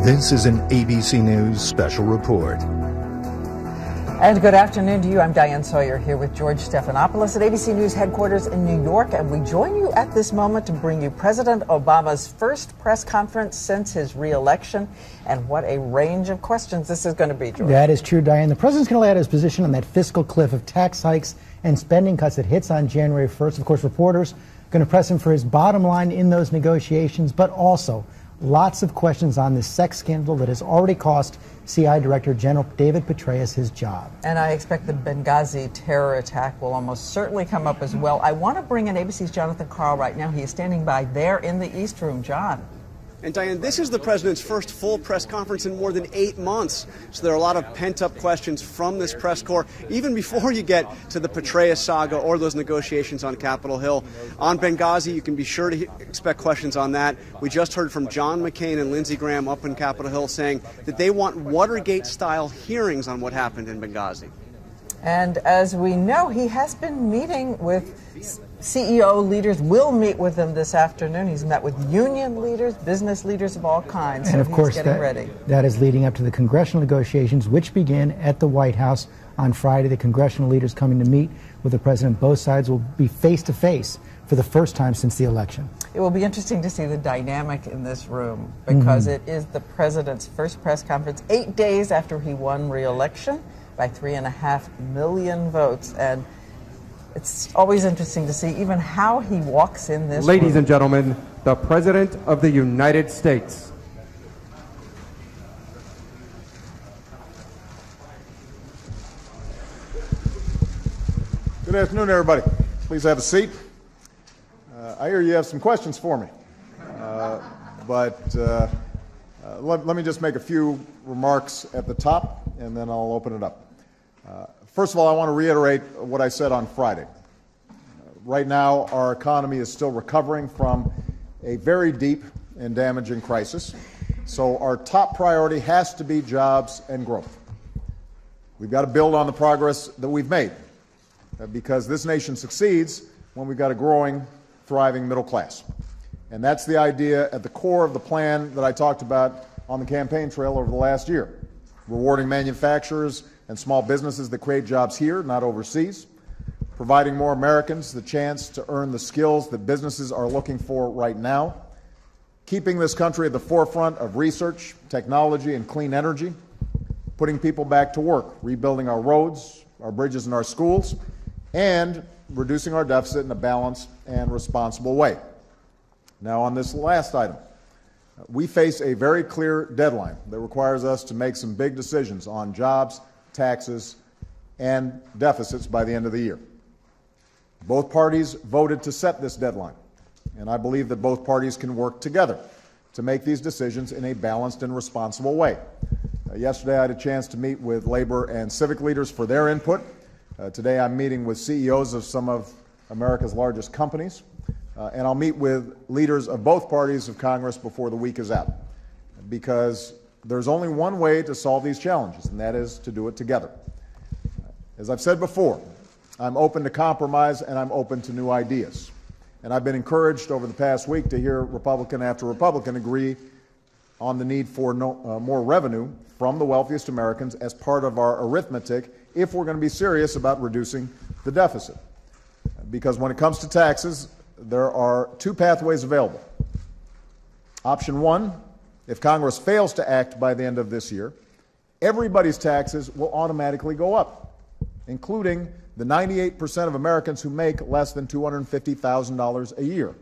This is an ABC News special report. And good afternoon to you. I'm Diane Sawyer here with George Stephanopoulos at ABC News headquarters in New York. And we join you at this moment to bring you President Obama's first press conference since his re-election. And what a range of questions this is going to be, George. That is true, Diane. The president's going to lay out his position on that fiscal cliff of tax hikes and spending cuts that hits on January 1st. Of course, reporters are going to press him for his bottom line in those negotiations, but also lots of questions on this sex scandal that has already cost CI Director General David Petraeus his job. And I expect the Benghazi terror attack will almost certainly come up as well. I want to bring in ABC's Jonathan Karl right now. He is standing by there in the East Room. John. And Diane, this is the president's first full press conference in more than 8 months. So there are a lot of pent-up questions from this press corps, even before you get to the Petraeus saga or those negotiations on Capitol Hill. On Benghazi, you can be sure to expect questions on that. We just heard from John McCain and Lindsey Graham up in Capitol Hill saying that they want Watergate-style hearings on what happened in Benghazi. And as we know, he has been meeting with CEO leaders, will meet with them this afternoon. He's met with union leaders, business leaders of all kinds. And so of course, he's getting ready. That is leading up to the congressional negotiations, which begin at the White House on Friday. The congressional leaders coming to meet with the president. Both sides will be face-to-face for the first time since the election. It will be interesting to see the dynamic in this room because it is the president's first press conference 8 days after he won re-election by 3.5 million votes. And it's always interesting to see even how he walks in this Ladies room. and gentlemen, the President of the United States. Good afternoon, everybody. Please have a seat. I hear you have some questions for me, but let me just make a few remarks at the top, and then I'll open it up. First of all, I want to reiterate what I said on Friday. Right now, our economy is still recovering from a very deep and damaging crisis, so our top priority has to be jobs and growth. We've got to build on the progress that we've made, because this nation succeeds when we've got a growing, thriving middle class. And that's the idea at the core of the plan that I talked about on the campaign trail over the last year, rewarding manufacturers and small businesses that create jobs here, not overseas, providing more Americans the chance to earn the skills that businesses are looking for right now, keeping this country at the forefront of research, technology, and clean energy, putting people back to work, rebuilding our roads, our bridges, and our schools, and reducing our deficit in a balanced and responsible way. Now, on this last item, we face a very clear deadline that requires us to make some big decisions on jobs, taxes, and deficits by the end of the year. Both parties voted to set this deadline, and I believe that both parties can work together to make these decisions in a balanced and responsible way. Yesterday, I had a chance to meet with labor and civic leaders for their input. Today, I'm meeting with CEOs of some of America's largest companies, and I'll meet with leaders of both parties of Congress before the week is out, because there's only one way to solve these challenges, and that is to do it together. As I've said before, I'm open to compromise and I'm open to new ideas. And I've been encouraged over the past week to hear Republican after Republican agree on the need for more revenue from the wealthiest Americans as part of our arithmetic if we're going to be serious about reducing the deficit. Because when it comes to taxes, there are two pathways available. Option one, if Congress fails to act by the end of this year, everybody's taxes will automatically go up, including the 98% of Americans who make less than $250,000 a year,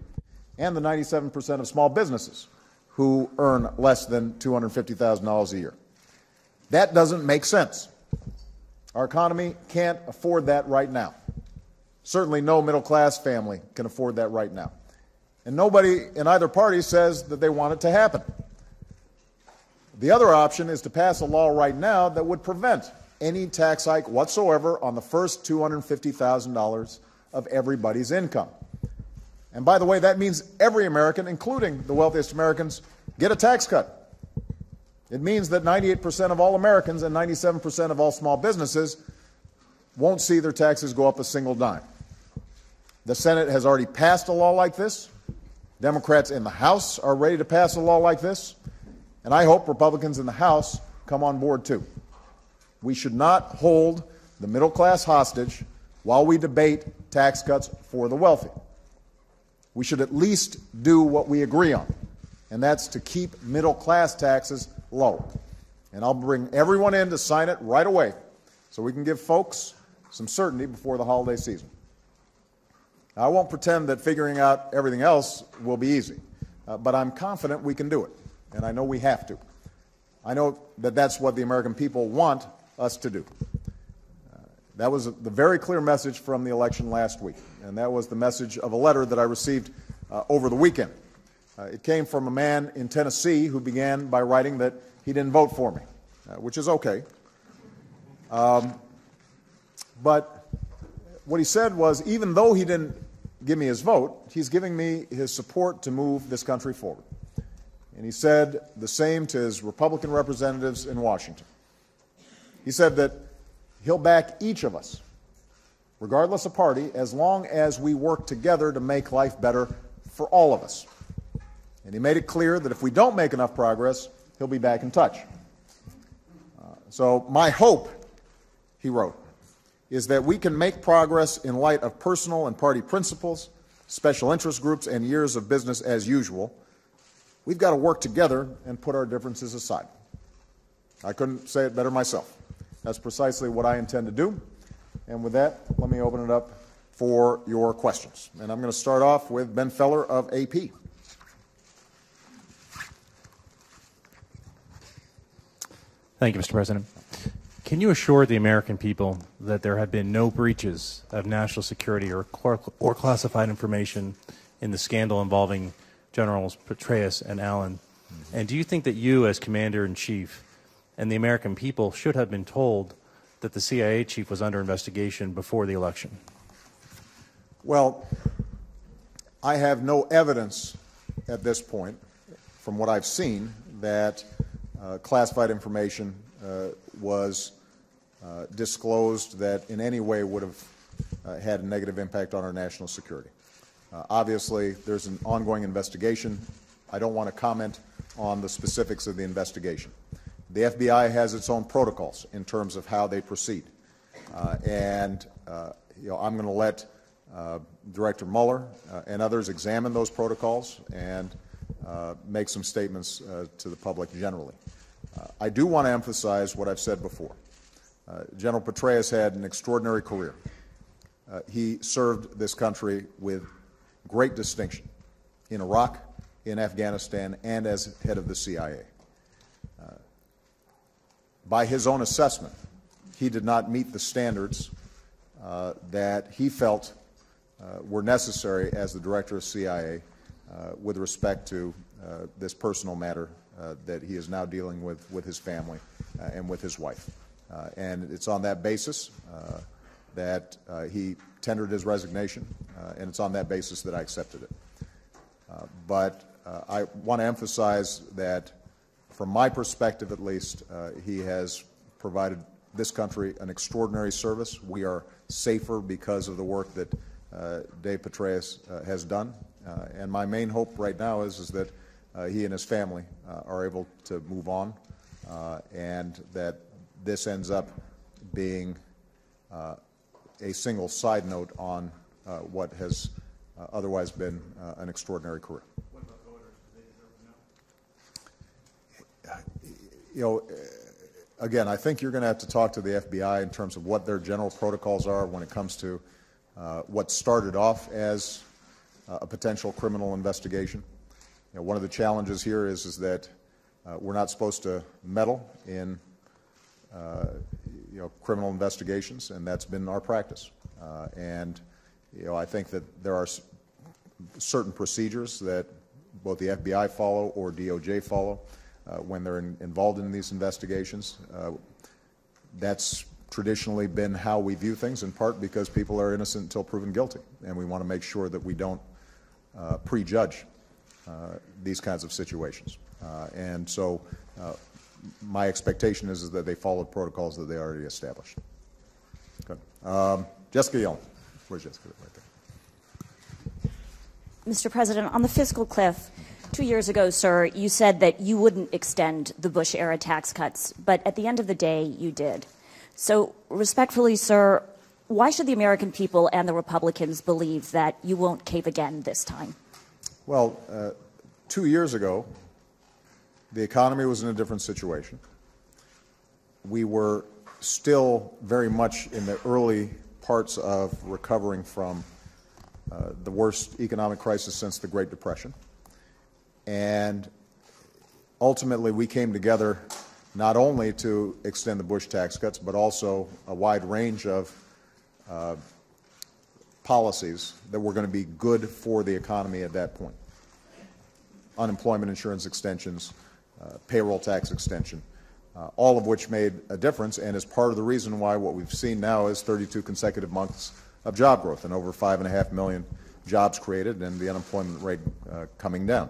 and the 97% of small businesses who earn less than $250,000 a year. That doesn't make sense. Our economy can't afford that right now. Certainly no middle-class family can afford that right now. And nobody in either party says that they want it to happen. The other option is to pass a law right now that would prevent any tax hike whatsoever on the first $250,000 of everybody's income. And by the way, that means every American, including the wealthiest Americans, get a tax cut. It means that 98% of all Americans and 97% of all small businesses won't see their taxes go up a single dime. The Senate has already passed a law like this. Democrats in the House are ready to pass a law like this. And I hope Republicans in the House come on board too. We should not hold the middle class hostage while we debate tax cuts for the wealthy. We should at least do what we agree on, and that's to keep middle class taxes low. And I'll bring everyone in to sign it right away so we can give folks some certainty before the holiday season. I won't pretend that figuring out everything else will be easy, but I'm confident we can do it, and I know we have to. I know that that's what the American people want us to do. That was the very clear message from the election last week, and that was the message of a letter that I received over the weekend. It came from a man in Tennessee who began by writing that he didn't vote for me, which is okay. But what he said was, even though he didn't give me his vote, he's giving me his support to move this country forward. And he said the same to his Republican representatives in Washington. He said that he'll back each of us, regardless of party, as long as we work together to make life better for all of us. And he made it clear that if we don't make enough progress, he'll be back in touch. So my hope, he wrote, is that we can make progress in light of personal and party principles, special interest groups, and years of business as usual. We've got to work together and put our differences aside. I couldn't say it better myself. That's precisely what I intend to do. And with that, let me open it up for your questions. And I'm going to start off with Ben Feller of AP. Thank you, Mr. President. Can you assure the American people that there have been no breaches of national security or classified information in the scandal involving Generals Petraeus and Allen? And do you think that you, as Commander-in-Chief, and the American people should have been told that the CIA chief was under investigation before the election? Well, I have no evidence at this point, from what I've seen, that classified information was disclosed that in any way would have had a negative impact on our national security. Obviously, there's an ongoing investigation. I don't want to comment on the specifics of the investigation. The FBI has its own protocols in terms of how they proceed. I'm going to let Director Mueller and others examine those protocols and make some statements to the public generally. I do want to emphasize what I've said before. General Petraeus had an extraordinary career. He served this country with great distinction in Iraq, in Afghanistan, and as head of the CIA. By his own assessment, he did not meet the standards that he felt were necessary as the director of CIA with respect to this personal matter that he is now dealing with his family and with his wife. And it's on that basis that he tendered his resignation, and it's on that basis that I accepted it. But I want to emphasize that, from my perspective at least, he has provided this country an extraordinary service. We are safer because of the work that Dave Petraeus has done. And my main hope right now is that he and his family are able to move on, and that this ends up being a single side note on what has otherwise been an extraordinary career. What about voters? Do they deserve to know? Again, I think you're going to have to talk to the FBI in terms of what their general protocols are when it comes to what started off as a potential criminal investigation. One of the challenges here is that we're not supposed to meddle in criminal investigations, and that's been our practice. I think that there are certain procedures that both the FBI follow or DOJ follow when they're involved in these investigations. That's traditionally been how we view things, in part because people are innocent until proven guilty, and we want to make sure that we don't prejudge these kinds of situations. And so my expectation is that they follow protocols that they already established. Good. Jessica Yellen. Where's Jessica? Right there. Mr. President, on the fiscal cliff, 2 years ago, sir, you said that you wouldn't extend the Bush-era tax cuts, but at the end of the day, you did. So, respectfully, sir, why should the American people and the Republicans believe that you won't cave again this time? Well, 2 years ago, the economy was in a different situation. We were still very much in the early parts of recovering from the worst economic crisis since the Great Depression. And ultimately, we came together not only to extend the Bush tax cuts, but also a wide range of policies that were going to be good for the economy at that point. Unemployment insurance extensions, payroll tax extension, all of which made a difference and is part of the reason why what we've seen now is 32 consecutive months of job growth and over 5.5 million jobs created and the unemployment rate coming down.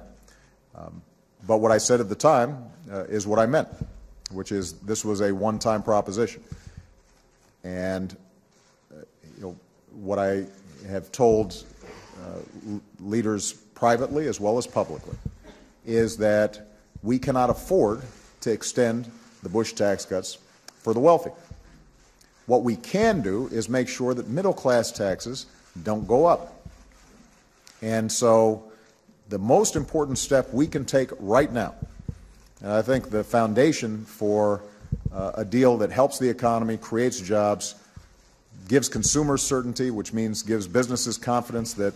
But what I said at the time is what I meant, which is this was a one-time proposition. And what I have told leaders privately as well as publicly is that we cannot afford to extend the Bush tax cuts for the wealthy. What we can do is make sure that middle-class taxes don't go up. And so the most important step we can take right now, and I think the foundation for a deal that helps the economy, creates jobs, gives consumers certainty, which means gives businesses confidence that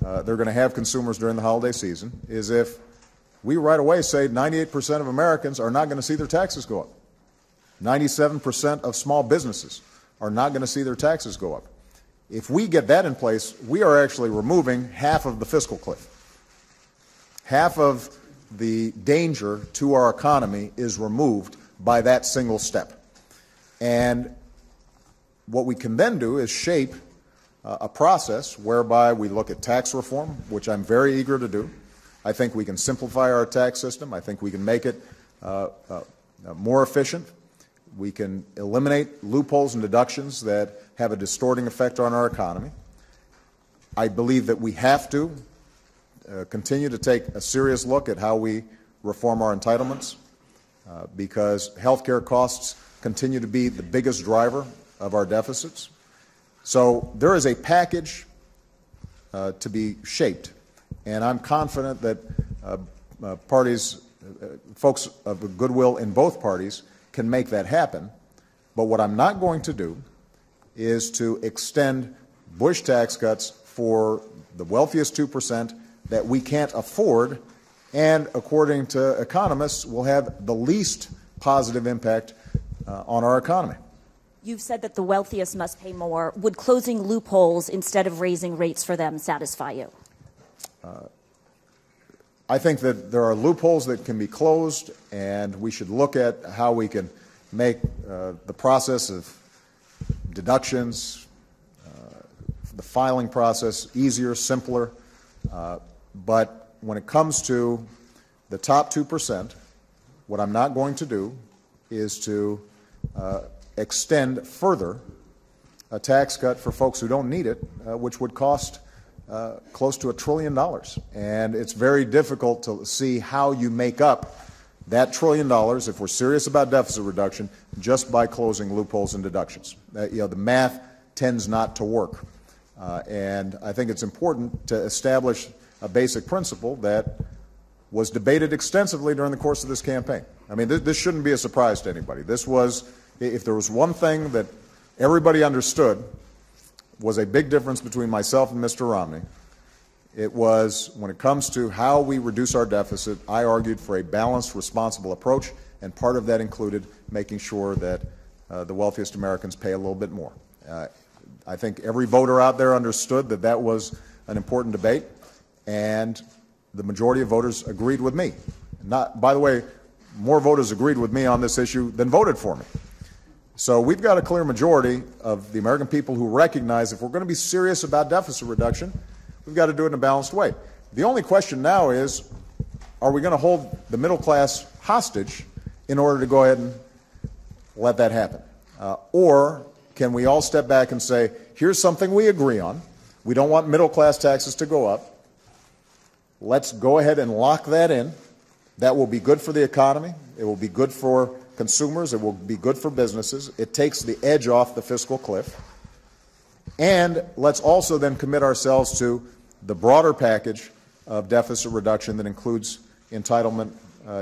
they're going to have consumers during the holiday season, is if we right away say 98% of Americans are not going to see their taxes go up. 97% of small businesses are not going to see their taxes go up. If we get that in place, we are actually removing half of the fiscal cliff. Half of the danger to our economy is removed by that single step. And what we can then do is shape a process whereby we look at tax reform, which I'm very eager to do. I think we can simplify our tax system. I think we can make it more efficient. We can eliminate loopholes and deductions that have a distorting effect on our economy. I believe that we have to continue to take a serious look at how we reform our entitlements because health care costs continue to be the biggest driver of our deficits. So there is a package to be shaped, and I'm confident that folks of goodwill in both parties can make that happen. But what I'm not going to do is to extend Bush tax cuts for the wealthiest 2% that we can't afford and, according to economists, will have the least positive impact on our economy. You've said that the wealthiest must pay more. Would closing loopholes instead of raising rates for them satisfy you? I think that there are loopholes that can be closed, and we should look at how we can make the process of deductions, the filing process easier, simpler. But when it comes to the top 2%, what I'm not going to do is to extend further a tax cut for folks who don't need it, which would cost close to $1 trillion. And it's very difficult to see how you make up that $1 trillion, if we're serious about deficit reduction, just by closing loopholes and deductions. The math tends not to work. And I think it's important to establish a basic principle that was debated extensively during the course of this campaign. I mean, this shouldn't be a surprise to anybody. This was, if there was one thing that everybody understood was a big difference between myself and Mr. Romney, it was when it comes to how we reduce our deficit, I argued for a balanced, responsible approach, and part of that included making sure that the wealthiest Americans pay a little bit more. I think every voter out there understood that that was an important debate, and the majority of voters agreed with me. By the way, more voters agreed with me on this issue than voted for me. So we've got a clear majority of the American people who recognize if we're going to be serious about deficit reduction, we've got to do it in a balanced way. The only question now is, are we going to hold the middle class hostage in order to go ahead and let that happen? Or can we all step back and say, here's something we agree on. We don't want middle class taxes to go up. let's go ahead and lock that in. That will be good for the economy. It will be good for consumers. It will be good for businesses. It takes the edge off the fiscal cliff. And let's also then commit ourselves to the broader package of deficit reduction that includes entitlement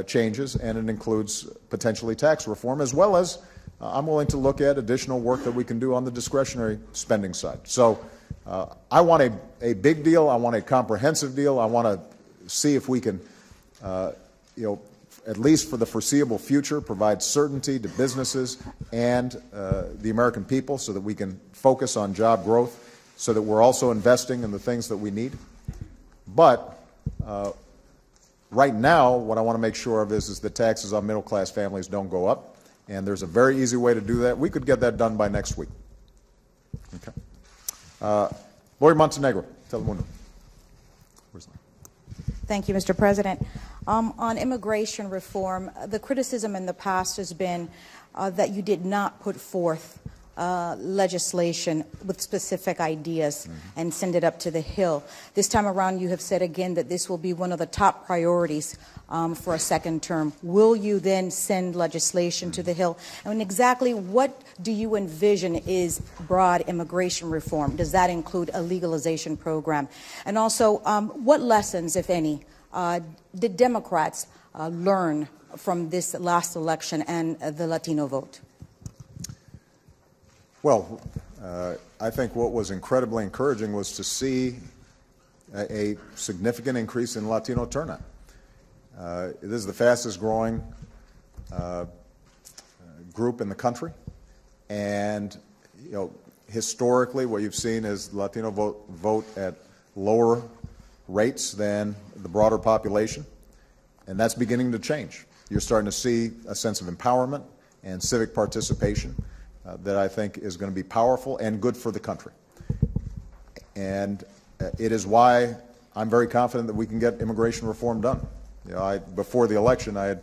changes, and it includes potentially tax reform, as well as I'm willing to look at additional work that we can do on the discretionary spending side. So I want a big deal. I want a comprehensive deal. I want to see if we can, at least for the foreseeable future, provide certainty to businesses and the American people so that we can focus on job growth, so that we're also investing in the things that we need. But right now, what I want to make sure of is that taxes on middle-class families don't go up, and there's a very easy way to do that. We could get that done by next week. Okay. Lawyer Montenegro, Telemundo. Thank you, Mr. President. On immigration reform, the criticism in the past has been that you did not put forth legislation with specific ideas and send it up to the Hill. This time around, you have said again that this will be one of the top priorities for a second term. Will you then send legislation to the Hill? And exactly what do you envision is broad immigration reform? Does that include a legalization program? And also, what lessons, if any, did Democrats learn from this last election and the Latino vote? Well, I think what was incredibly encouraging was to see a significant increase in Latino turnout. This is the fastest growing group in the country, and historically what you've seen is Latino vote at lower rates than the broader population, and that's beginning to change. You're starting to see a sense of empowerment and civic participation that I think is going to be powerful and good for the country. And it is why I'm very confident that we can get immigration reform done. Before the election, I had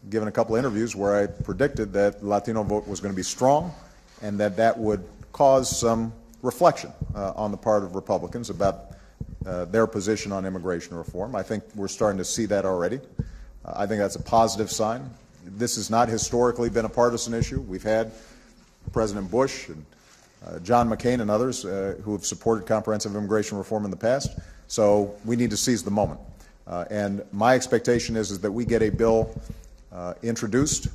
given a couple of interviews where I predicted that the Latino vote was going to be strong and that would cause some reflection on the part of Republicans about their position on immigration reform. I think we're starting to see that already. I think that's a positive sign. This has not historically been a partisan issue. We've had President Bush and John McCain and others who have supported comprehensive immigration reform in the past. So we need to seize the moment. And my expectation is that we get a bill introduced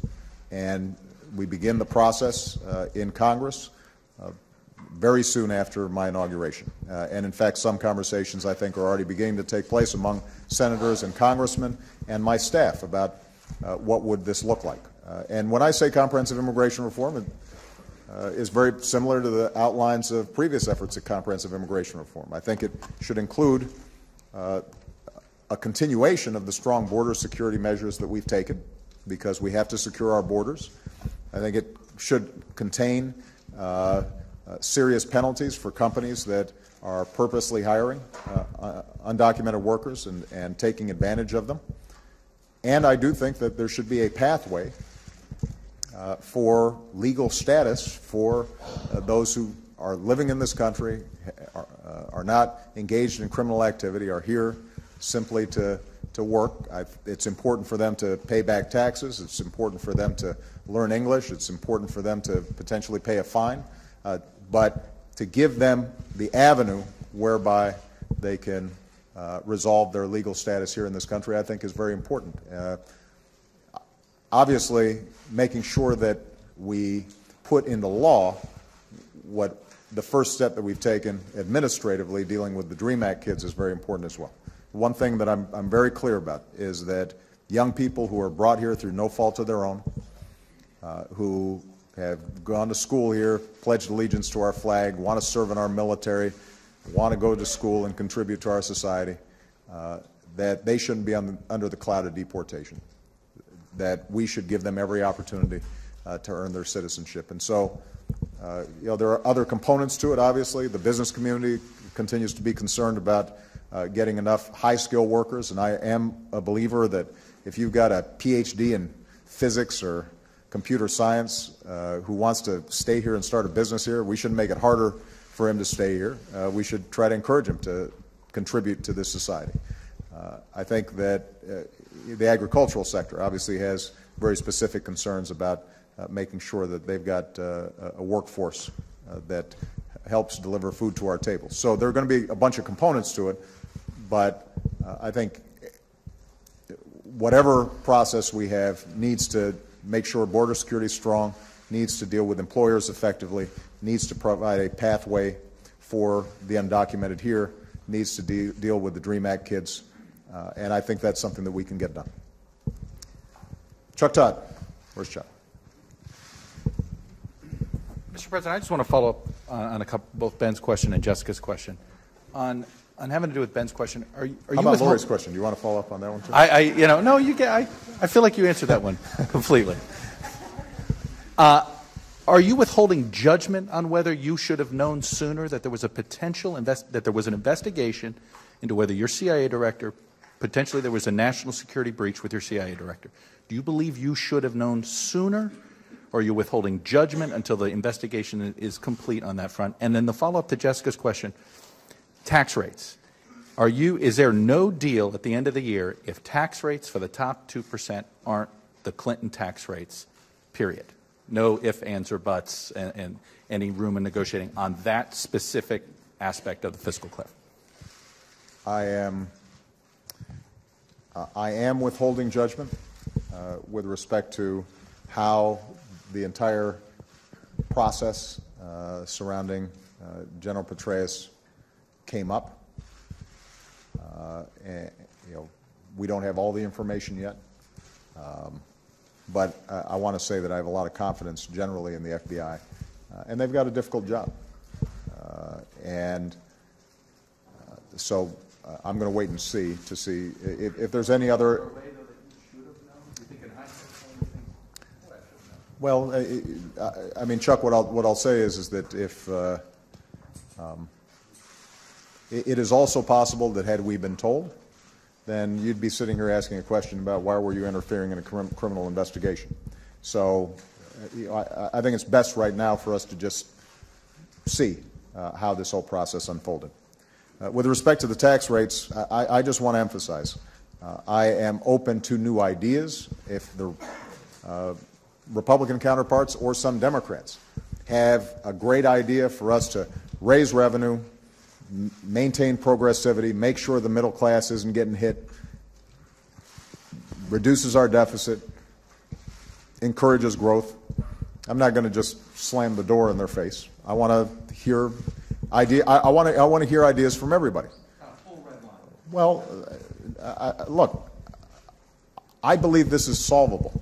and we begin the process in Congress very soon after my inauguration. And in fact, some conversations I think are already beginning to take place among senators and congressmen and my staff about what would this look like. And when I say comprehensive immigration reform, it is very similar to the outlines of previous efforts at comprehensive immigration reform. I think it should include a continuation of the strong border security measures that we've taken, because we have to secure our borders. I think it should contain serious penalties for companies that are purposely hiring undocumented workers and taking advantage of them. And I do think that there should be a pathway for legal status for those who are living in this country, are not engaged in criminal activity, are here simply to work. It's important for them to pay back taxes. It's important for them to learn English. It's important for them to potentially pay a fine. But to give them the avenue whereby they can resolve their legal status here in this country, I think is very important. Obviously, making sure that we put into law what the first step that we've taken administratively dealing with the DREAM Act kids is very important as well. One thing that I'm very clear about is that young people who are brought here through no fault of their own, who have gone to school here, pledged allegiance to our flag, want to serve in our military, want to go to school and contribute to our society, that they shouldn't be under the cloud of deportation, that we should give them every opportunity to earn their citizenship. And so, there are other components to it, obviously. The business community continues to be concerned about getting enough high-skill workers, and I am a believer that if you've got a PhD in physics or computer science who wants to stay here and start a business here, we shouldn't make it harder for him to stay here. We should try to encourage him to contribute to this society. I think that the agricultural sector obviously has very specific concerns about making sure that they've got a workforce that helps deliver food to our tables. So there are going to be a bunch of components to it, but I think whatever process we have needs to make sure border security is strong, needs to deal with employers effectively, needs to provide a pathway for the undocumented here, needs to deal with the DREAM Act kids, and I think that's something that we can get done. Chuck Todd. Where's Chuck? Mr. President, I just want to follow up on both Ben's question and Jessica's question. On having to do with Ben's question, are you How about Lori's question? Do you want to follow up on that one too? I feel like you answered that one completely. Are you withholding judgment on whether you should have known sooner that there was a potential that there was an investigation into whether your CIA director, potentially there was a national security breach with your CIA director? Do you believe you should have known sooner, or are you withholding judgment until the investigation is complete on that front? And then the follow-up to Jessica's question, tax rates. Is there no deal at the end of the year if tax rates for the top 2% aren't the Clinton tax rates, period? No ifs, ands, or buts, and any room in negotiating on that specific aspect of the fiscal cliff? I am withholding judgment with respect to how the entire process surrounding General Petraeus came up. And, we don't have all the information yet, but I want to say that I have a lot of confidence generally in the FBI, and they've got a difficult job. So I'm going to wait and see to see if there's any other. Well, I mean, Chuck, what I'll say is that if it is also possible that had we been told, then you'd be sitting here asking a question about why were you interfering in a criminal investigation. So I think it's best right now for us to just see how this whole process unfolded. With respect to the tax rates, I just want to emphasize, I am open to new ideas. If the Republican counterparts or some Democrats have a great idea for us to raise revenue, maintain progressivity, make sure the middle class isn't getting hit, reduces our deficit, encourages growth, I'm not going to just slam the door in their face. I want to hear I want to hear ideas from everybody. Well, look, I believe this is solvable.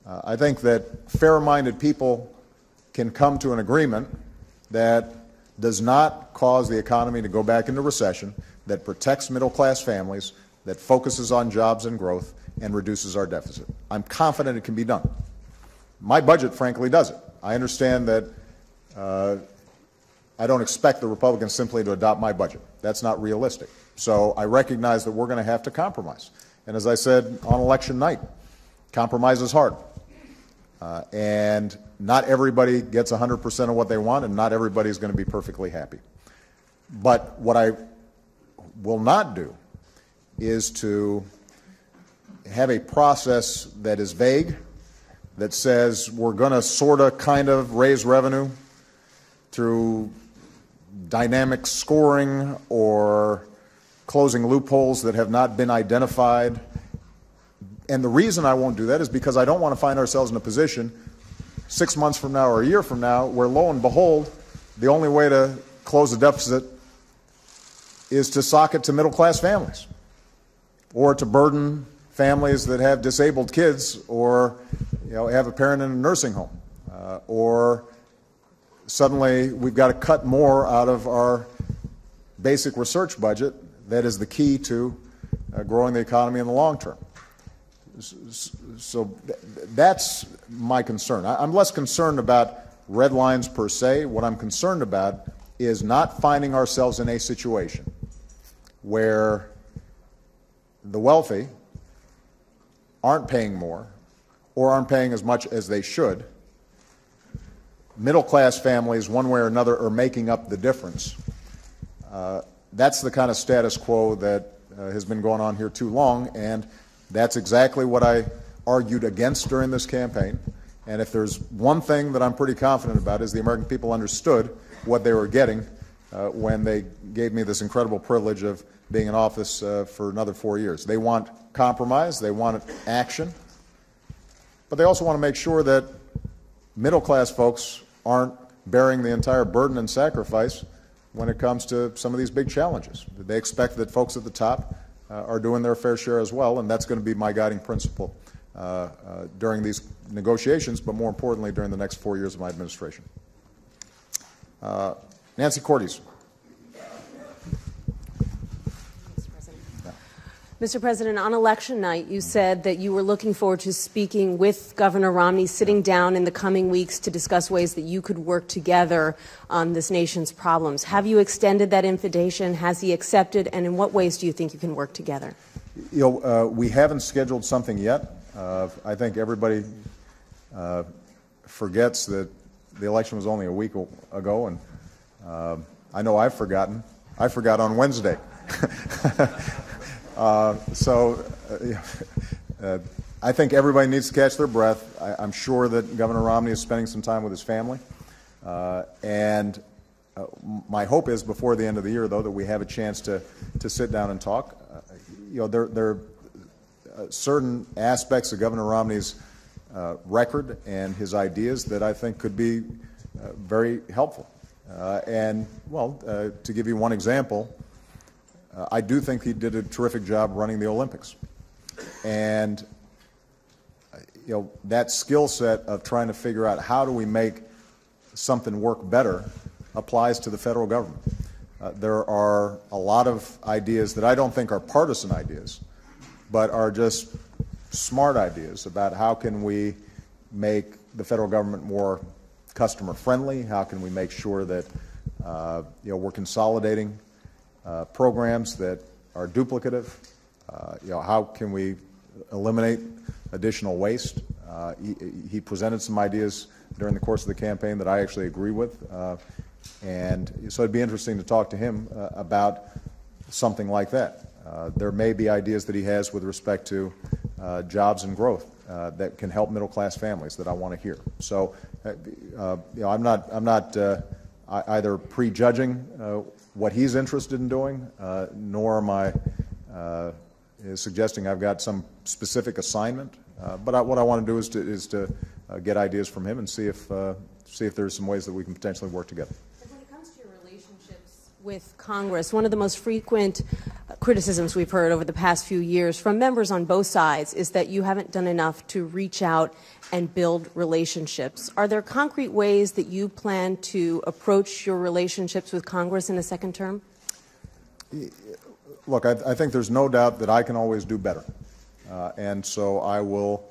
I think that fair-minded people can come to an agreement that does not cause the economy to go back into recession, that protects middle-class families, that focuses on jobs and growth, and reduces our deficit. I'm confident it can be done. My budget, frankly, does it. I understand that I don't expect the Republicans simply to adopt my budget. That's not realistic. So I recognize that we're going to have to compromise. And as I said on election night, compromise is hard. And not everybody gets 100% of what they want, and not everybody is going to be perfectly happy. But what I will not do is to have a process that is vague, that says we're going to sort of kind of raise revenue through dynamic scoring or closing loopholes that have not been identified. And the reason I won't do that is because I don't want to find ourselves in a position 6 months from now or a year from now where, lo and behold, the only way to close the deficit is to sock it to middle-class families or to burden families that have disabled kids or have a parent in a nursing home or suddenly we've got to cut more out of our basic research budget that is the key to growing the economy in the long term. So that's my concern. I'm less concerned about red lines per se. What I'm concerned about is not finding ourselves in a situation where the wealthy aren't paying more or aren't paying as much as they should. Middle-class families, one way or another, are making up the difference. That's the kind of status quo that has been going on here too long, and that's exactly what I argued against during this campaign. And if there's one thing that I'm pretty confident about is the American people understood what they were getting when they gave me this incredible privilege of being in office for another 4 years. They want compromise, they want action, but they also want to make sure that middle-class folks aren't bearing the entire burden and sacrifice when it comes to some of these big challenges. They expect that folks at the top are doing their fair share as well, and that's going to be my guiding principle during these negotiations, but more importantly during the next 4 years of my administration. Nancy Cordes. Mr. President, on election night, you said that you were looking forward to speaking with Governor Romney, sitting down in the coming weeks to discuss ways that you could work together on this nation's problems. Have you extended that invitation? Has he accepted? And in what ways do you think you can work together? We haven't scheduled something yet. I think everybody forgets that the election was only a week ago, and I know I've forgotten. I forgot on Wednesday. I think everybody needs to catch their breath. I'm sure that Governor Romney is spending some time with his family. And my hope is before the end of the year, though, that we have a chance to sit down and talk. There are certain aspects of Governor Romney's record and his ideas that I think could be very helpful. To give you one example, I do think he did a terrific job running the Olympics. And that skill set of trying to figure out how do we make something work better applies to the federal government. There are a lot of ideas that I don't think are partisan ideas, but are just smart ideas about how can we make the federal government more customer friendly, how can we make sure that we're consolidating programs that are duplicative, how can we eliminate additional waste. He presented some ideas during the course of the campaign that I actually agree with, and so it'd be interesting to talk to him about something like that. There may be ideas that he has with respect to jobs and growth that can help middle-class families that I want to hear. So, I'm not either prejudging what he's interested in doing, nor am I suggesting I've got some specific assignment. But what I want to do is to get ideas from him and see if there's some ways that we can potentially work together. When it comes to your relationships with Congress, one of the most frequent criticisms we've heard over the past few years from members on both sides is that you haven't done enough to reach out and build relationships. Are there concrete ways that you plan to approach your relationships with Congress in a second term? Look, I think there's no doubt that I can always do better. And so I will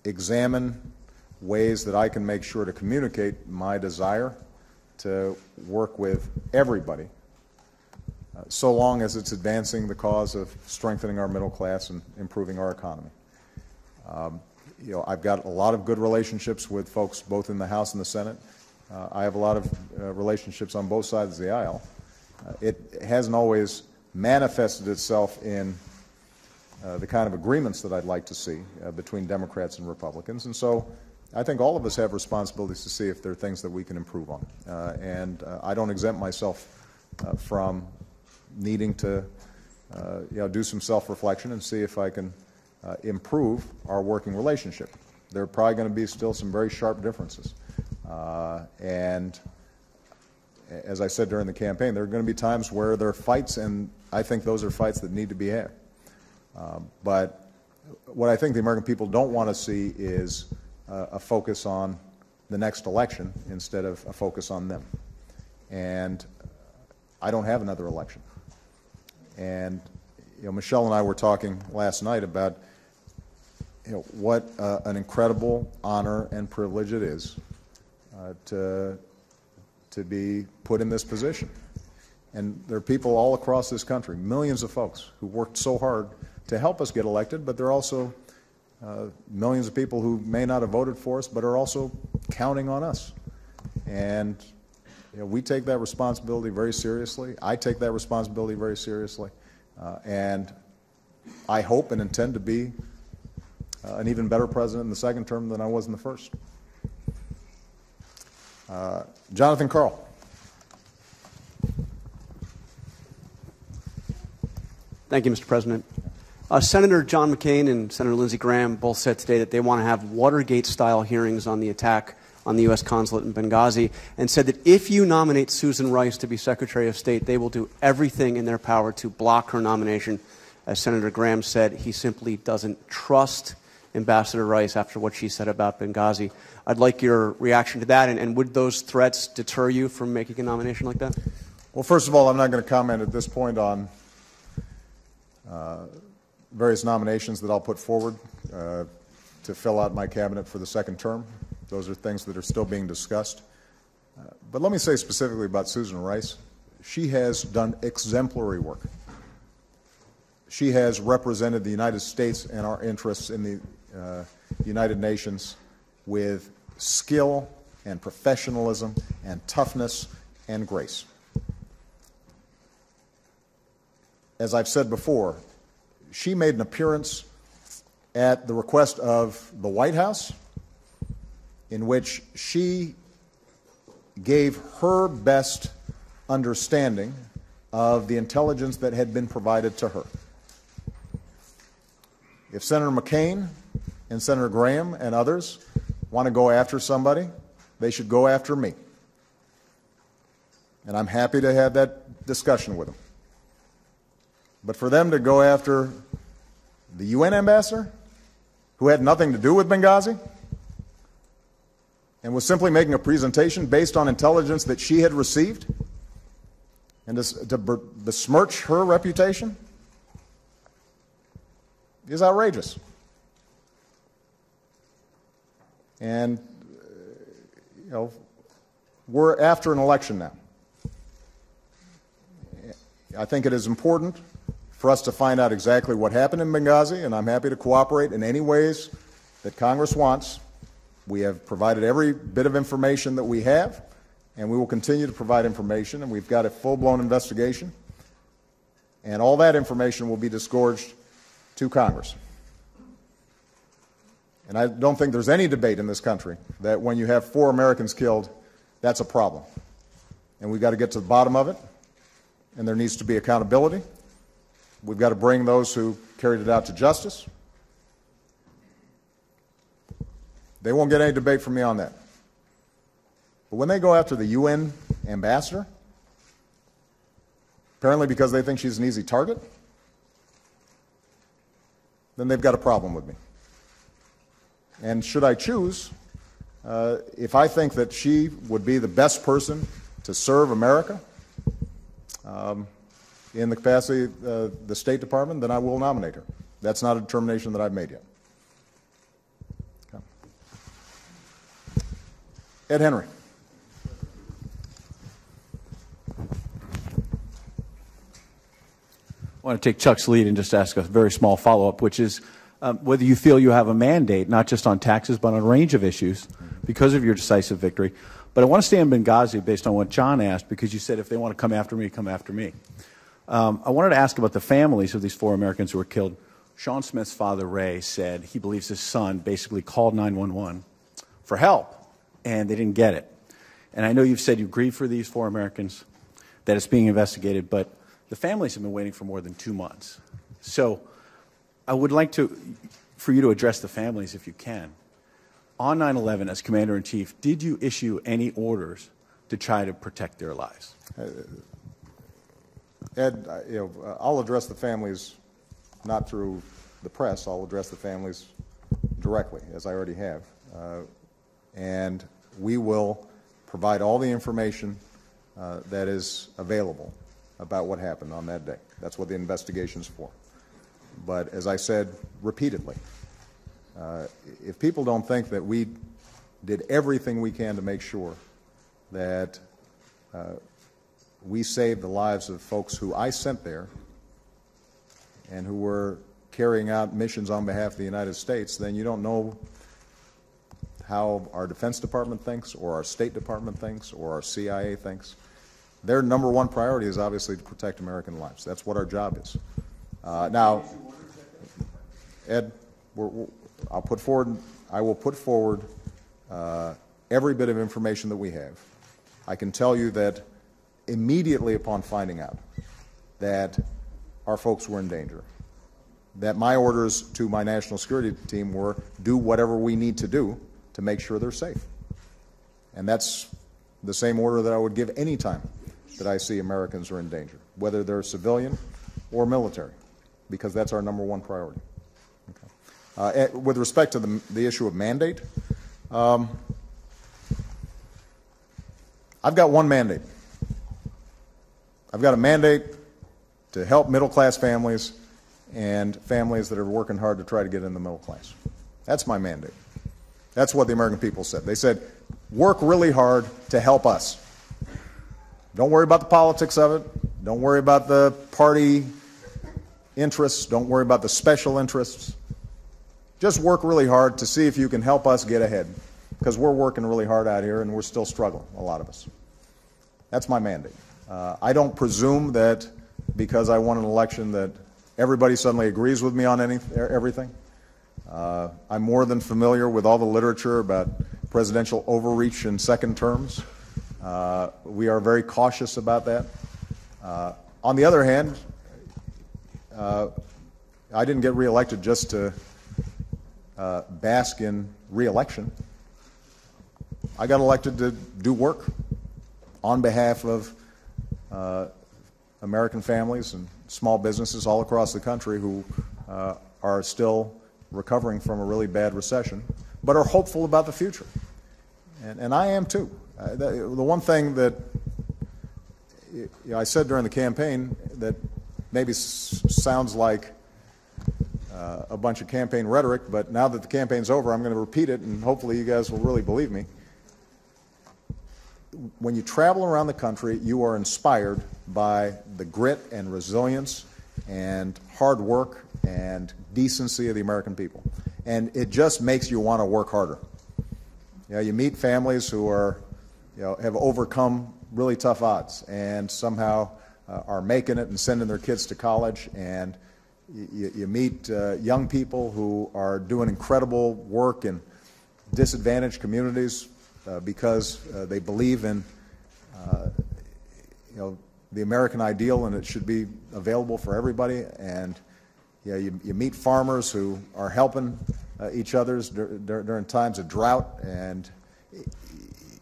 examine ways that I can make sure to communicate my desire to work with everybody, so long as it's advancing the cause of strengthening our middle class and improving our economy. I've got a lot of good relationships with folks both in the House and the Senate. I have a lot of relationships on both sides of the aisle. It hasn't always manifested itself in the kind of agreements that I'd like to see between Democrats and Republicans. And so I think all of us have responsibilities to see if there are things that we can improve on. And I don't exempt myself from needing to do some self-reflection and see if I can improve our working relationship. There are probably going to be still some very sharp differences. And as I said during the campaign, there are going to be times where there are fights, and I think those are fights that need to be had. But what I think the American people don't want to see is a focus on the next election instead of a focus on them. And I don't have another election. And Michelle and I were talking last night about what an incredible honor and privilege it is to be put in this position. And there are people all across this country, millions of folks, who worked so hard to help us get elected, but there are also millions of people who may not have voted for us, but are also counting on us. And we take that responsibility very seriously. I take that responsibility very seriously. And I hope and intend to be an even better president in the second term than I was in the first. Jonathan Karl. Thank you, Mr. President. Senator John McCain and Senator Lindsey Graham both said today that they want to have Watergate-style hearings on the attack on the U.S. consulate in Benghazi, and said that if you nominate Susan Rice to be Secretary of State, they will do everything in their power to block her nomination. As Senator Graham said, he simply doesn't trust Ambassador Rice after what she said about Benghazi. I'd like your reaction to that, and would those threats deter you from making a nomination like that? Well, first of all, I'm not going to comment at this point on various nominations that I'll put forward to fill out my cabinet for the second term. Those are things that are still being discussed. But let me say specifically about Susan Rice. She has done exemplary work. She has represented the United States and our interests in the United Nations with skill and professionalism and toughness and grace. As I've said before, she made an appearance at the request of the White House in which she gave her best understanding of the intelligence that had been provided to her. If Senator McCain and Senator Graham and others want to go after somebody, they should go after me. And I'm happy to have that discussion with them. But for them to go after the UN ambassador, who had nothing to do with Benghazi, and was simply making a presentation based on intelligence that she had received, and to besmirch her reputation, is outrageous. And, we're after an election now. I think it is important for us to find out exactly what happened in Benghazi, and I'm happy to cooperate in any ways that Congress wants. We have provided every bit of information that we have, and we will continue to provide information, and we've got a full-blown investigation, and all that information will be disgorged to Congress. And I don't think there's any debate in this country that when you have 4 Americans killed, that's a problem. And we've got to get to the bottom of it, and there needs to be accountability. We've got to bring those who carried it out to justice. They won't get any debate from me on that. But when they go after the UN ambassador, apparently because they think she's an easy target, then they've got a problem with me. And should I choose, if I think that she would be the best person to serve America in the capacity of the State Department, then I will nominate her. That's not a determination that I've made yet. Okay. Ed Henry. I want to take Chuck's lead and just ask a very small follow-up, which is whether you feel you have a mandate, not just on taxes, but on a range of issues because of your decisive victory. But I want to stay on Benghazi based on what John asked, because you said if they want to come after me, come after me. I wanted to ask about the families of these 4 Americans who were killed. Sean Smith's father, Ray, said he believes his son basically called 911 for help, and they didn't get it. And I know you've said you grieve for these 4 Americans, that it's being investigated, but the families have been waiting for more than 2 months. So I would like for you to address the families if you can. On 9/11, as Commander-in-Chief, did you issue any orders to try to protect their lives? Ed, I'll address the families not through the press. I'll address the families directly, as I already have. And we will provide all the information that is available about what happened on that day. That's what the investigation's for. But as I said repeatedly, if people don't think that we did everything we can to make sure that we saved the lives of folks who I sent there and who were carrying out missions on behalf of the United States, then you don't know how our Defense Department thinks, or our State Department thinks, or our CIA thinks. Their number one priority is obviously to protect American lives. That's what our job is. Now, Ed, I will put forward every bit of information that we have. I can tell you that immediately upon finding out that our folks were in danger, that my orders to my national security team were do whatever we need to do to make sure they're safe. And that's the same order that I would give any time that I see Americans are in danger, whether they're civilian or military, because that's our number one priority. Okay. With respect to the issue of mandate, I've got one mandate. I've got a mandate to help middle-class families and families that are working hard to try to get in the middle class. That's my mandate. That's what the American people said. They said, work really hard to help us. Don't worry about the politics of it. Don't worry about the party interests. Don't worry about the special interests. Just work really hard to see if you can help us get ahead, because we're working really hard out here and we're still struggling, a lot of us. That's my mandate. I don't presume that because I won an election that everybody suddenly agrees with me on everything. I'm more than familiar with all the literature about presidential overreach in second terms. We are very cautious about that. On the other hand, I didn't get reelected just to bask in reelection. I got elected to do work on behalf of American families and small businesses all across the country who are still recovering from a really bad recession, but are hopeful about the future. And I am too. The one thing that I said during the campaign that maybe sounds like a bunch of campaign rhetoric, but now that the campaign's over, I'm going to repeat it, and hopefully you guys will really believe me. When you travel around the country, you are inspired by the grit and resilience and hard work and decency of the American people. And it just makes you want to work harder. You know, you meet families who are, have overcome really tough odds and somehow are making it and sending their kids to college, and you meet young people who are doing incredible work in disadvantaged communities because they believe in the American ideal, and it should be available for everybody. And you meet farmers who are helping each other during times of drought, and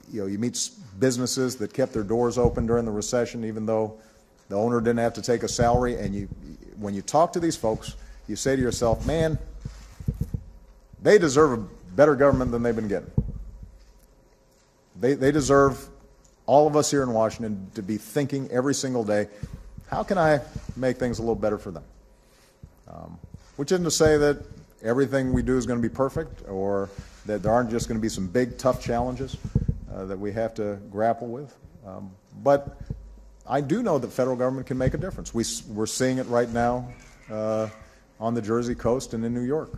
you meet businesses that kept their doors open during the recession even though the owner didn't have to take a salary. And when you talk to these folks, you say to yourself, man, they deserve a better government than they've been getting. They deserve all of us here in Washington to be thinking every single day, how can I make things a little better for them? Which isn't to say that everything we do is going to be perfect, or that there aren't just going to be some big, tough challenges that we have to grapple with. But I do know that federal government can make a difference. We're seeing it right now on the Jersey coast and in New York.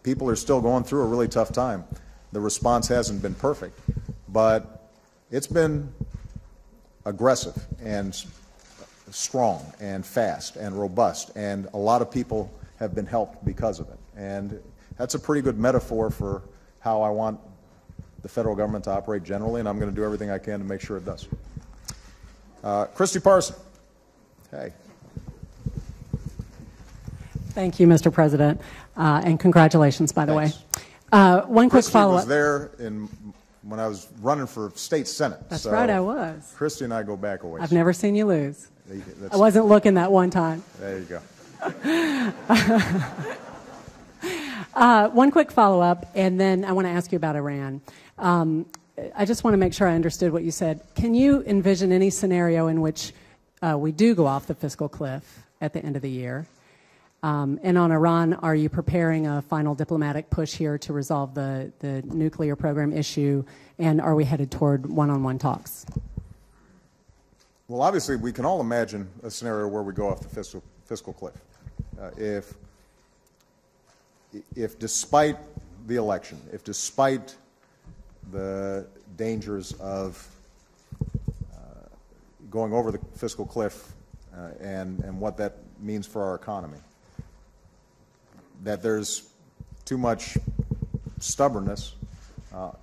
People are still going through a really tough time. The response hasn't been perfect, but it's been aggressive and strong and fast and robust, and a lot of people have been helped because of it. And that's a pretty good metaphor for how I want the federal government to operate generally, and I'm going to do everything I can to make sure it does. Christy Parson. Hey. Thank you, Mr. President, and congratulations, by the Thanks. way. One quick follow-up. was there when I was running for state senate. That's right, I was. Christy and I go back a ways. I've never seen you lose. I wasn't looking that one time. There you go. One quick follow-up, and then I want to ask you about Iran. I just want to make sure I understood what you said. Can you envision any scenario in which we do go off the fiscal cliff at the end of the year? And on Iran, are you preparing a final diplomatic push here to resolve the nuclear program issue, and are we headed toward one-on-one talks? Well, obviously, we can all imagine a scenario where we go off the fiscal cliff. If despite the election, if despite the dangers of going over the fiscal cliff and what that means for our economy, that there's too much stubbornness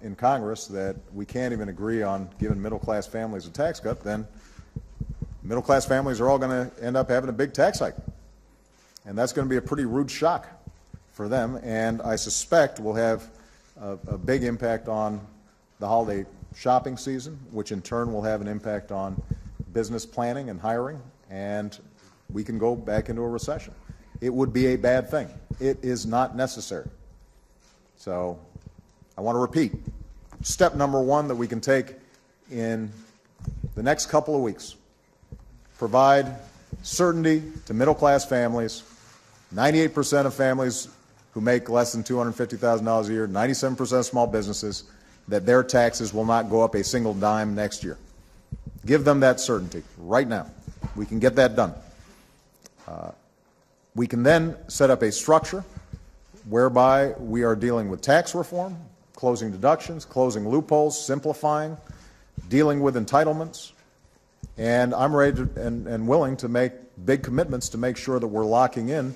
in Congress that we can't even agree on giving middle-class families a tax cut, then middle-class families are all going to end up having a big tax hike. And that's going to be a pretty rude shock for them, and I suspect will have a big impact on the holiday shopping season, which in turn will have an impact on business planning and hiring, and we can go back into a recession. It would be a bad thing. It is not necessary. So I want to repeat, step number one that we can take in the next couple of weeks, provide certainty to middle-class families. 98% of families who make less than $250,000 a year, 97% of small businesses, that their taxes will not go up a single dime next year. Give them that certainty right now. We can get that done. We can then set up a structure whereby we are dealing with tax reform, closing deductions, closing loopholes, simplifying, dealing with entitlements, and I'm ready to, and willing to make big commitments to make sure that we're locking in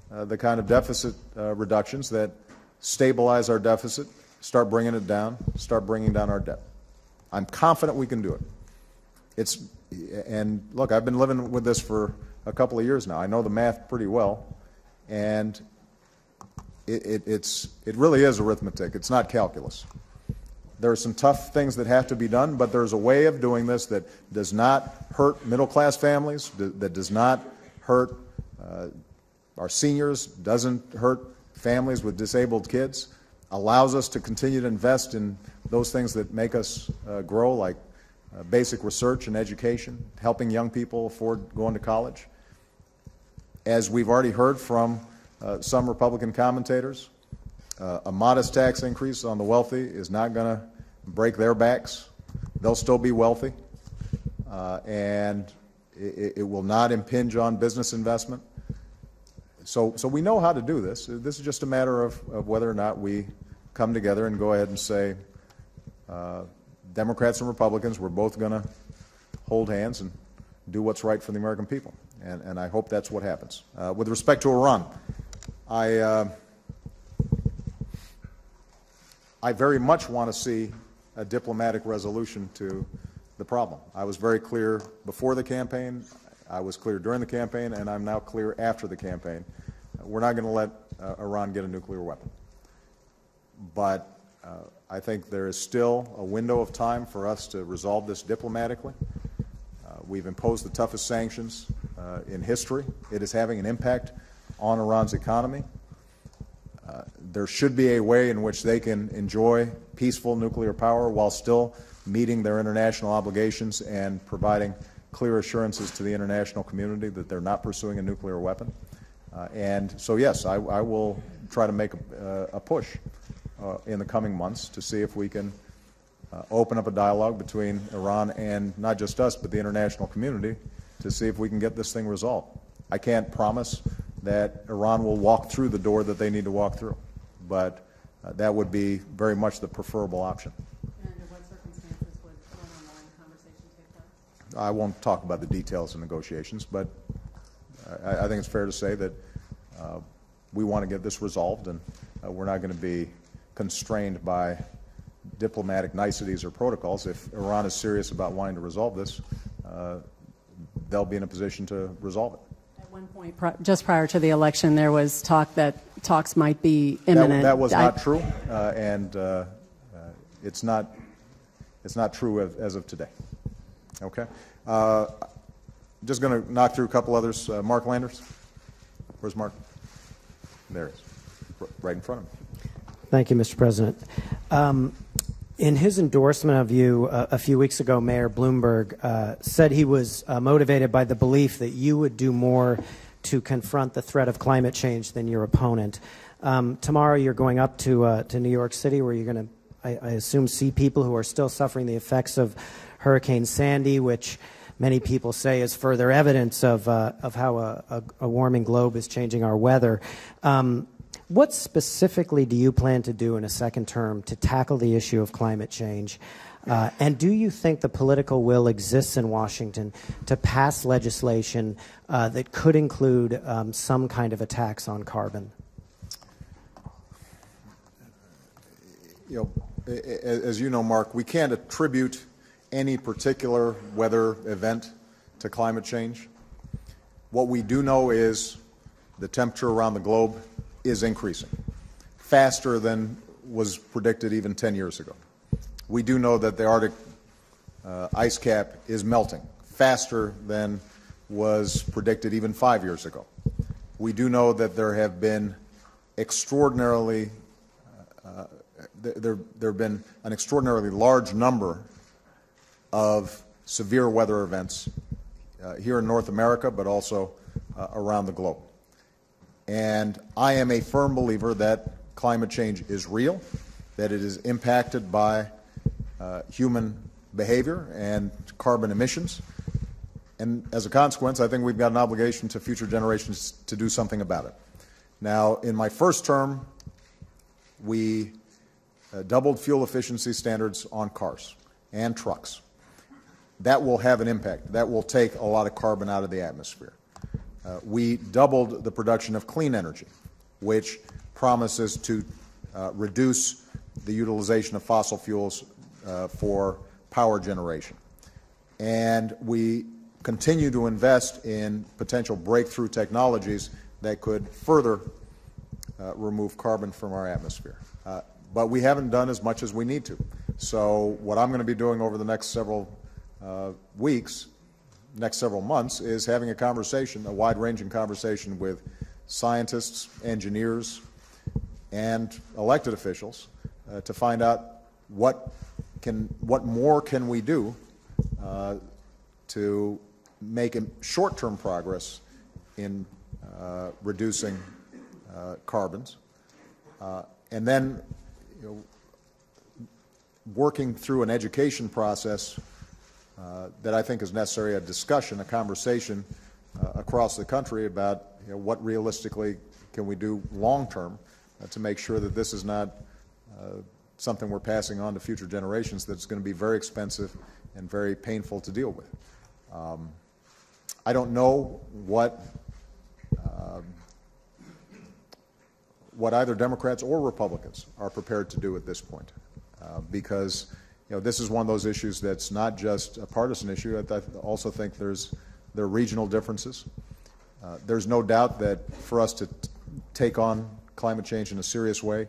the kind of deficit reductions that stabilize our deficit, start bringing it down, start bringing down our debt. I'm confident we can do it. And look, I've been living with this for a couple of years now. I know the math pretty well, and it really is arithmetic. It's not calculus. There are some tough things that have to be done, but there's a way of doing this that does not hurt middle-class families, that does not hurt our seniors, doesn't hurt families with disabled kids, allows us to continue to invest in those things that make us grow, like basic research and education, helping young people afford going to college. As we've already heard from some Republican commentators, a modest tax increase on the wealthy is not going to break their backs. They'll still be wealthy, and it will not impinge on business investment. So we know how to do this. This is just a matter of whether or not we come together and go ahead and say, Democrats and Republicans, we're both going to hold hands and do what's right for the American people. And I hope that's what happens. With respect to Iran, I very much want to see a diplomatic resolution to the problem. I was very clear before the campaign, I was clear during the campaign, and I'm now clear after the campaign. We're not going to let Iran get a nuclear weapon. But I think there is still a window of time for us to resolve this diplomatically. We've imposed the toughest sanctions in history. It is having an impact on Iran's economy. There should be a way in which they can enjoy peaceful nuclear power while still meeting their international obligations and providing clear assurances to the international community that they're not pursuing a nuclear weapon. And so, yes, I will try to make a push in the coming months to see if we can open up a dialogue between Iran and not just us, but the international community to see if we can get this thing resolved. I can't promise that Iran will walk through the door that they need to walk through, but that would be very much the preferable option. And under what circumstances would one-on-one conversation take place? I won't talk about the details of negotiations, but I think it's fair to say that we want to get this resolved, and we're not going to be constrained by diplomatic niceties or protocols. If Iran is serious about wanting to resolve this, they'll be in a position to resolve it. At one point, just prior to the election, there was talk that talks might be imminent. That was not true, and it's not true as of today. Okay. Just going to knock through a couple others. Mark Landers. Where's Mark? There he is, right in front of him. Thank you, Mr. President. In his endorsement of you a few weeks ago, Mayor Bloomberg said he was motivated by the belief that you would do more to confront the threat of climate change than your opponent. Tomorrow you're going up to New York City, where you're going to, I assume, see people who are still suffering the effects of Hurricane Sandy, which many people say is further evidence of how a warming globe is changing our weather. What specifically do you plan to do in a second term to tackle the issue of climate change? And do you think the political will exists in Washington to pass legislation that could include some kind of a tax on carbon? As you know, Mark, we can't attribute any particular weather event to climate change. What we do know is the temperature around the globe is increasing faster than was predicted even 10 years ago. We do know that the Arctic ice cap is melting faster than was predicted even 5 years ago. We do know that there have been extraordinarily there have been an extraordinarily large number of severe weather events here in North America, but also around the globe. And I am a firm believer that climate change is real, that it is impacted by human behavior and carbon emissions. And as a consequence, I think we've got an obligation to future generations to do something about it. Now, in my first term, we doubled fuel efficiency standards on cars and trucks. That will have an impact. That will take a lot of carbon out of the atmosphere. We doubled the production of clean energy, which promises to reduce the utilization of fossil fuels for power generation. And we continue to invest in potential breakthrough technologies that could further remove carbon from our atmosphere. But we haven't done as much as we need to. So what I'm going to be doing over the next several weeks, next several months, is having a conversation, a wide-ranging conversation with scientists, engineers, and elected officials to find out what more can we do to make short-term progress in reducing carbons, and then working through an education process that I think is necessary, a discussion, a conversation across the country about what realistically can we do long-term to make sure that this is not something we're passing on to future generations that's going to be very expensive and very painful to deal with. I don't know what either Democrats or Republicans are prepared to do at this point, because this is one of those issues that's not just a partisan issue. I also think there are regional differences. There's no doubt that for us to take on climate change in a serious way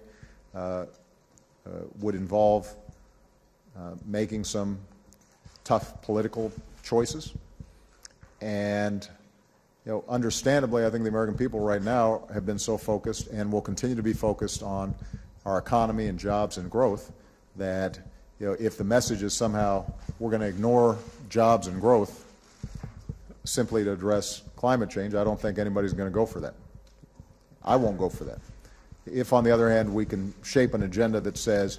would involve making some tough political choices. And understandably, I think the American people right now have been so focused and will continue to be focused on our economy and jobs and growth that if the message is somehow we're going to ignore jobs and growth simply to address climate change, I don't think anybody's going to go for that. I won't go for that. If, on the other hand, we can shape an agenda that says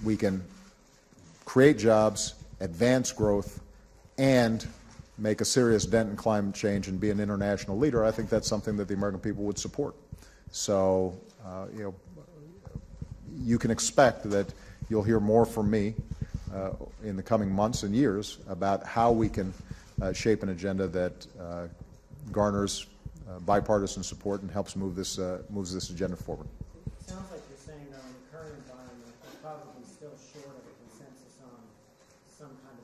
we can create jobs, advance growth, and make a serious dent in climate change and be an international leader, I think that's something that the American people would support. So, you can expect that you'll hear more from me in the coming months and years about how we can shape an agenda that garners bipartisan support and helps moves this agenda forward. It sounds like you're saying, though, in the current environment, we're probably still short of a consensus on some kind of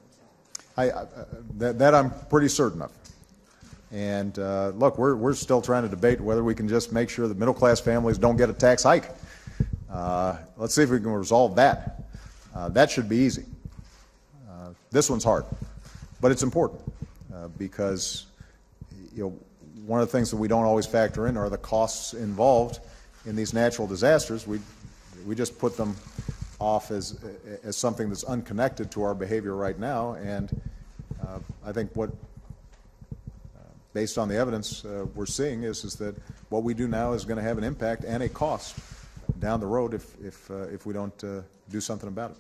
tax. That I'm pretty certain of. And look, we're still trying to debate whether we can just make sure that middle-class families don't get a tax hike. Let's see if we can resolve that. That should be easy. This one's hard, but it's important because one of the things that we don't always factor in are the costs involved in these natural disasters. We just put them off as something that's unconnected to our behavior right now, and I think what, based on the evidence we're seeing, is that what we do now is going to have an impact and a cost down the road if we don't do something about it.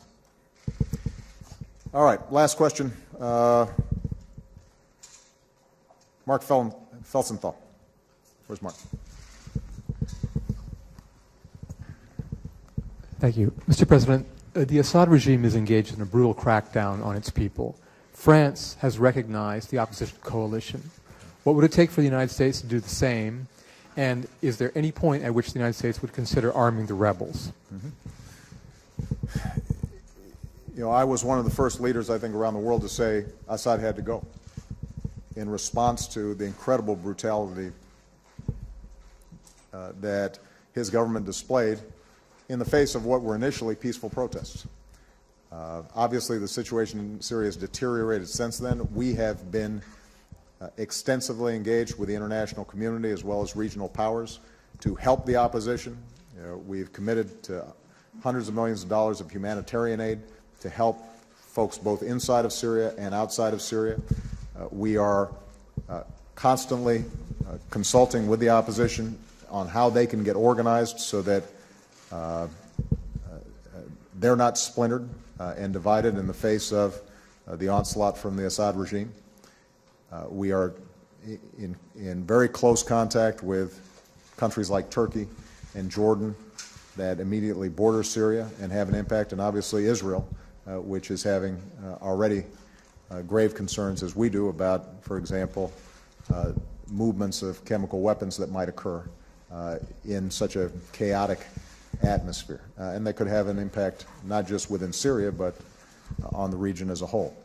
All right, last question. Mark Felsenthal. Where's Mark? Thank you. Mr. President, the Assad regime is engaged in a brutal crackdown on its people. France has recognized the opposition coalition. What would it take for the United States to do the same? And is there any point at which the United States would consider arming the rebels? You know, I was one of the first leaders, I think, around the world to say Assad had to go in response to the incredible brutality that his government displayed in the face of what were initially peaceful protests. Obviously, the situation in Syria has deteriorated since then. We have been extensively engaged with the international community as well as regional powers to help the opposition. You know, we've committed to hundreds of millions of dollars of humanitarian aid to help folks both inside of Syria and outside of Syria. We are constantly consulting with the opposition on how they can get organized so that they're not splintered and divided in the face of the onslaught from the Assad regime. We are in very close contact with countries like Turkey and Jordan that immediately border Syria and have an impact, and obviously Israel, which is having already grave concerns, as we do, about, for example, movements of chemical weapons that might occur in such a chaotic atmosphere. And that could have an impact not just within Syria, but on the region as a whole.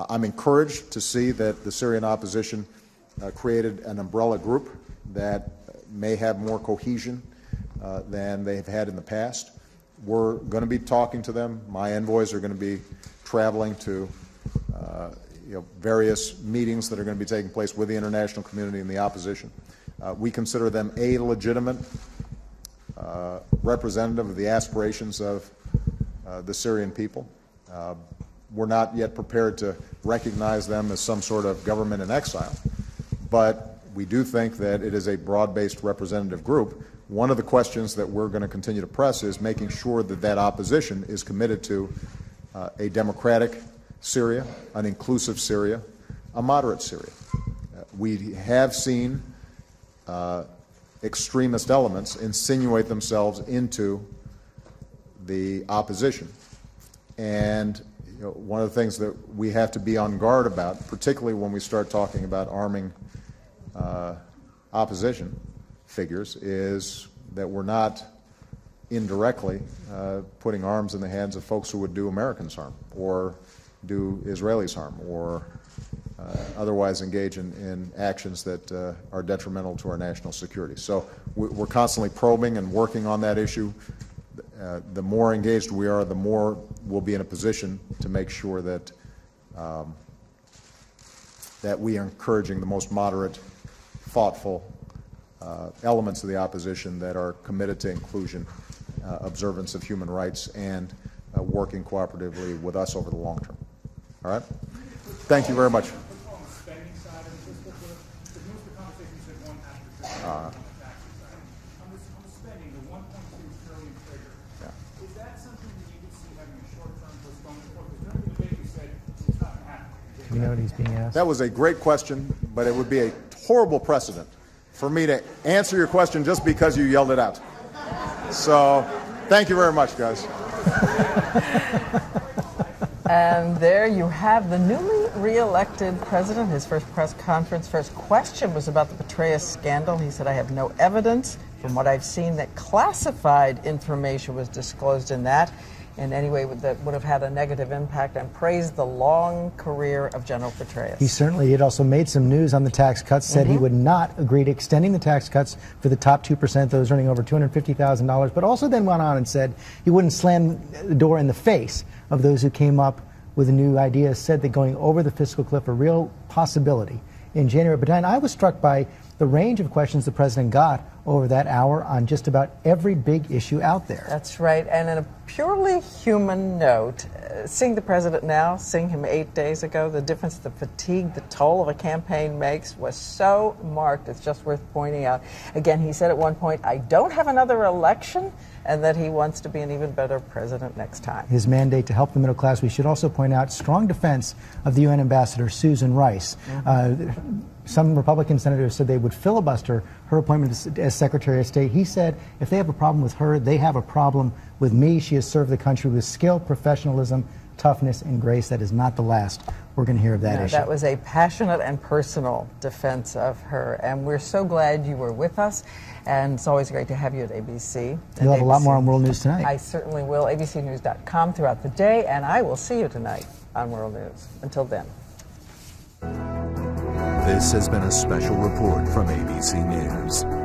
I'm encouraged to see that the Syrian opposition created an umbrella group that may have more cohesion than they've had in the past. We're going to be talking to them. My envoys are going to be traveling to various meetings that are going to be taking place with the international community and the opposition. We consider them a legitimate representative of the aspirations of the Syrian people. We're not yet prepared to recognize them as some sort of government in exile, but we do think that it is a broad-based representative group. One of the questions that we're going to continue to press is making sure that that opposition is committed to a democratic Syria, an inclusive Syria, a moderate Syria. We have seen extremist elements insinuate themselves into the opposition. And one of the things that we have to be on guard about, particularly when we start talking about arming opposition figures, is that we're not indirectly putting arms in the hands of folks who would do Americans harm or do Israelis harm or otherwise engage in actions that are detrimental to our national security. So we're constantly probing and working on that issue. The more engaged we are, the more we'll be in a position to make sure that that we are encouraging the most moderate, thoughtful elements of the opposition that are committed to inclusion, observance of human rights, and working cooperatively with us over the long term. All right? Thank you very much. You know what he's being asked? That was a great question, but it would be a horrible precedent for me to answer your question just because you yelled it out. So, thank you very much, guys. And there you have the newly re-elected president. His first press conference, first question was about the Petraeus scandal. He said, I have no evidence from what I've seen that classified information was disclosed in that in any way that would have had a negative impact, and praised the long career of General Petraeus. He certainly had also made some news on the tax cuts, said he would not agree to extending the tax cuts for the top 2%, those earning over $250,000, but also then went on and said he wouldn't slam the door in the face of those who came up with a new idea, said that going over the fiscal cliff a real possibility in January. But Diane, I was struck by the range of questions the president got over that hour on just about every big issue out there. That's right. And in a purely human note, seeing the president now, seeing him 8 days ago, the difference, the fatigue, the toll of a campaign makes was so marked. It's just worth pointing out. Again, he said at one point, I don't have another election, and that he wants to be an even better president next time. His mandate to help the middle class. We should also point out strong defense of the UN ambassador, Susan Rice. some Republican senators said they would filibuster her appointment as Secretary of State. He said if they have a problem with her, they have a problem with me. She has served the country with skill, professionalism, toughness, and grace. That is not the last we're going to hear of that issue. That was a passionate and personal defense of her, and we're so glad you were with us, and it's always great to have you at ABC. You'll have a lot more on World News tonight. I certainly will. abcnews.com throughout the day, and I will see you tonight on World News. Until then. This has been a special report from ABC News.